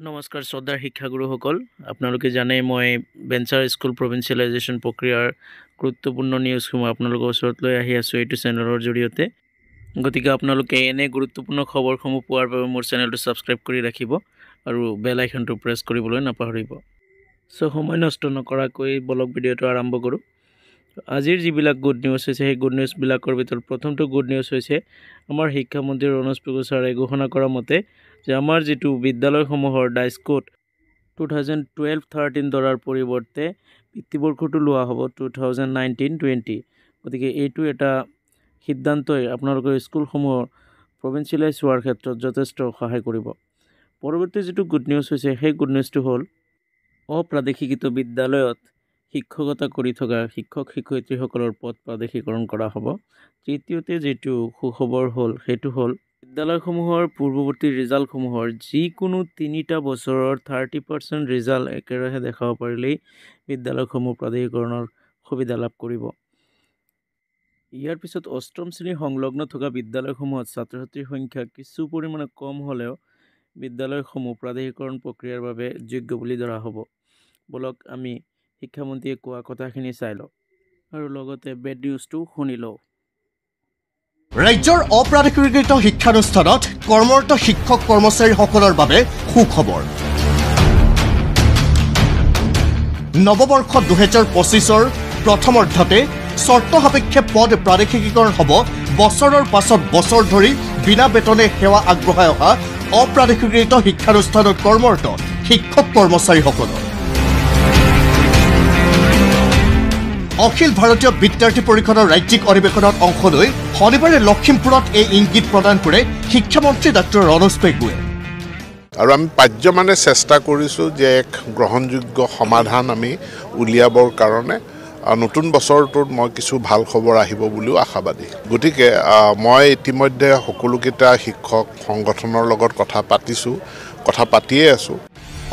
নমস্কাৰ শ্ৰদ্ধাৰ শিক্ষাগুৰুসকল আপোনালোকে জানে মই বেঞ্চাৰ স্কুল প্ৰভিন্সিয়েলাইজেশ্যন প্ৰক্ৰিয়াৰ গুৰুত্বপূৰ্ণ নিউজসমূহ আপোনালোকৰ ওচৰত লৈ আহি আছোঁ এইটো চেনেলৰ জৰিয়তে গতিকে আপোনালোকে এনে গুৰুত্বপূৰ্ণ খবৰসমূহ পোৱাৰ বাবে মোৰ চেনেলটো ছাবস্ক্ৰাইব কৰি ৰাখিব আৰু বেল আইকনটো প্ৰেছ কৰিবলৈ নাপাহৰিব সো সময় নষ্ট নকৰাকৈ বলক ভিডিঅ'টো আৰম্ভ কৰোঁ আজিৰ যিবিলাক গুড নিউজ হৈছে সেই গুড নিউজবিলাকৰ ভিতৰত প্ৰথমটো গুড নিউজ হৈছে আমাৰ শিক্ষামন্ত্ৰী ৰনোজ পেগু ছাৰে ঘোষণা কৰা মতে যে আমাৰ যেটো বিদ্যালয়সমূহৰ ডাইস কোড 2012-13 দৰাৰ পৰিৱৰ্তে বৃত্তিবৰ্ষটো লোৱা হ'ব 2019-20 গতিকে এইটো এটা সিদ্ধান্তই আপোনালোকৰ স্কুলসমূহৰ প্ৰভিন্সিয়েলাইজ হোৱাৰ ক্ষেত্ৰত যথেষ্ট সহায় কৰিব পৰৱৰ্তী যেটো গুড নিউজ হৈছে সেই গুড নিউজটো হ'ল অপ্ৰাদেশিকৃত বিদ্যালয়ত শিক্ষকতা কৰি থকা শিক্ষক শিক্ষয়িত্ৰীসকলৰ পদ প্ৰাদেশিকৰণ কৰা হ'ব তৃতীয়তে যেটো সুখবৰ হ'ল হেতু হ'ল বিদ্যালয়সমূহৰ পূৰ্বৱৰ্তী ৰিজাল্টসমূহৰ যিকোনো 3টা বছৰৰ 30% ৰিজাল্ট একেৰাহে দেখাব পাৰিলেই বিদ্যালয়সমূহ প্ৰাদেশিকৰণৰ সুবিধা লাভ কৰিব ইয়াৰ পিছত অষ্টম শ্ৰেণী সংলগ্ন থকা বিদ্যালয়সমূহত ছাত্ৰ-ছাত্ৰীৰ সংখ্যা কিছু পৰিমাণে কম হ'লেও বিদ্যালয়সমূহ প্ৰাদেশিকৰণ প্ৰক্ৰিয়াৰ বাবে যোগ্য বুলি ধৰা হ'ব বলক আমি শিক্ষামন্ত্ৰীয়ে কোৱা কথাখিনি চাই লওঁ আৰু লগতে বেড নিউজটো শুনি লওঁ ৰাজ্যৰ অপ্ৰাদেশিকৃত শিক্ষানুষ্ঠানত কৰ্মৰত শিক্ষক কৰ্মচাৰীসকলৰ বাবে সুখবৰ নৱবৰ্ষ 2025ৰ প্ৰথমাৰ্ধতে চৰ্ত সাপেক্ষে পদ প্ৰাদেশিকীকৰণ হ'ব বছৰৰ পাছত বছৰ ধৰি বিনা বেতনে সেৱা আগবঢ়াই অহা অপ্ৰাদেশিকৃত শিক্ষানুষ্ঠানত কৰ্মৰত শিক্ষক কৰ্মচাৰীসকলৰ অখিল ভাৰতীয় বিদ্যাৰ্থী পৰিষদৰ ৰাজ্যিক অধিৱেশনত অংশ লৈ শনিবাৰে লখিমপুৰত এই ইংগিত প্ৰদান কৰে শিক্ষামন্ত্ৰী ডক্টৰ ৰনোজ পেগুৱে আৰু আমি পাৰ্যমানে চেষ্টা কৰিছো যে এক গ্ৰহণযোগ্য সমাধান আমি উলিয়াবৰ কাৰণে নতুন বছৰটোত মই কিছু ভাল খবৰ আহিব বুলিও আশাবাদী গতিকে মই ইতিমধ্যে সকলোকেইটা শিক্ষক সংগঠনৰ লগত কথা পাতিয়ে আছো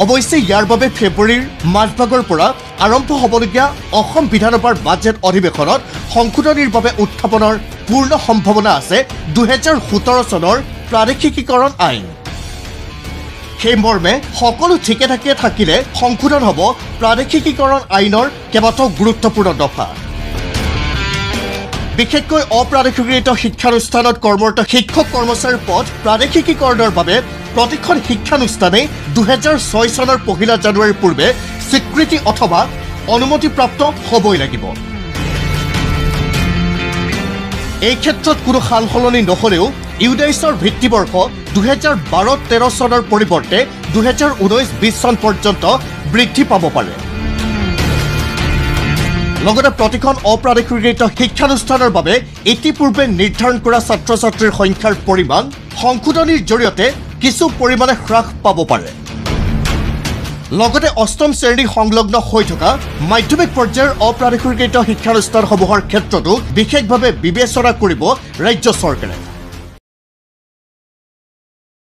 অৱশ্যে ইয়াৰ বাবে ফেব্ৰুৱাৰীৰ মাজভাগৰ পৰা আৰম্ভ হ'বলগীয়া অসম বিধানসভাৰ বাজেট অধিৱেশনত সংশোধনীৰ বাবে উত্থাপনৰ পূৰ্ণ সম্ভাৱনা আছে 2017 চনৰ প্ৰাদেশিকীকৰণ আইন সেই মৰ্মে সকলো ঠিকে থাকিলে সংশোধন হ'ব প্ৰাদেশিকীকৰণ আইনৰ কেইবাটাও গুৰুত্বপূৰ্ণ দফা বিশেষকৈ অপ্ৰাদেশিকৃত শিক্ষানুষ্ঠানত কৰ্মৰত শিক্ষক কৰ্মচাৰীৰ পদ প্ৰাদেশিকীকৰণৰ বাবে প্ৰতিখন শিক্ষানুষ্ঠানে 2006 চনৰ 1 জানুৱাৰীৰ পূৰ্বে স্বীকৃতি অথবা অনুমতিপ্ৰাপ্ত হ'বই লাগিব এই ক্ষেত্ৰত কোনো সালসলনি নহলেও ইউডাইছৰ ভিত্তিবৰ্ষ 2012-13 চনৰ পৰিৱৰ্তে 2019-20 চন পৰ্যন্ত বৃদ্ধি পাব পাৰে লগতে প্ৰতিখন অপ্ৰাদেশিকৃত শিক্ষানুষ্ঠানৰ বাবে ইতিপূৰ্বে নিৰ্ধাৰণ কৰা ছাত্ৰ-ছাত্ৰীৰ সংখ্যাৰ পৰিমাণ সংশোধনীৰ জৰিয়তে কিছু পৰিমাণে হ্ৰাস পাব পাৰে লগতে অষ্টম শ্ৰেণী সংলগ্ন হৈ থকা মাধ্যমিক পৰ্যায়ৰ অপ্ৰাদেশিকৃত শিক্ষানুষ্ঠানসমূহৰ ক্ষেত্ৰতো বিশেষভাৱে বিবেচনা কৰিব ৰাজ্য চৰকাৰে